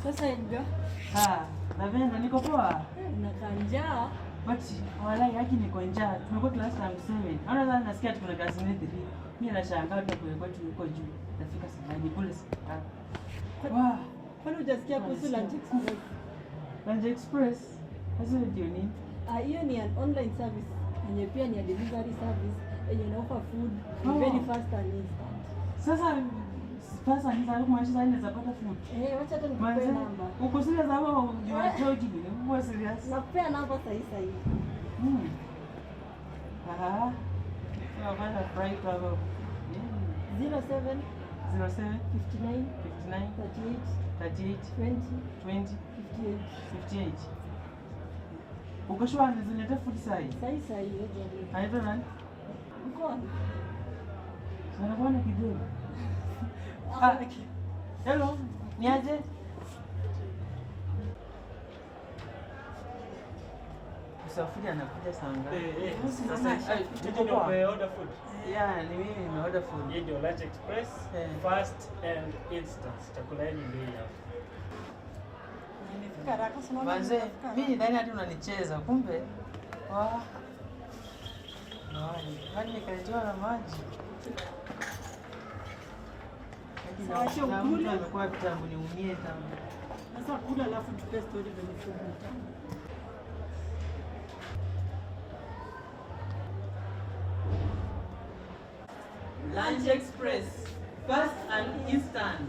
Sasa ndio. Lavenda niko poa. Nakaa njaa. But walai haki niko njaa. Tumekuwa class time 7. Unaona nasikia tuko na class 3. Mimi nashangaa tu kwa kwetu yuko juu. Nafika sabani kule sasa. Wow. Kwani hujasikia kuhusu Lunch Express? Lunch Express? Sasa ndio nini? Hiyo ni an online service. Yenye pia ni a delivery service. Yenye inaofa food very fast and instant. Sasa ni sababu kumaanisha inaweza pata food. Wacha hata nikupe namba. Uko serious ama you are joking? Uko serious? Nakupea namba sahihi. Sasa bana fry travel. 07 59 38 38 20 20 58. Uko shua nizilete food sahi? Sahi. Anaitwa nani? Mkoani. Sana bwana kidogo. Hello, niaje? Usafiri anakuja saa ngapi? Sasa ndio umeorder food? Yeah, ni mimi nimeorder food. Hii ndio Lunch Express, fast and instant. Chakula hii bei hapo. Nimefika haraka sana. Manze, mimi ndani hadi unanicheza kumbe. Hadi nikaletewa na maji. Sasa ukule amekuwa kitambo niumie tamu. Sasa kula alafu tupe story venye food tamu. Lunch Express, fast and instant.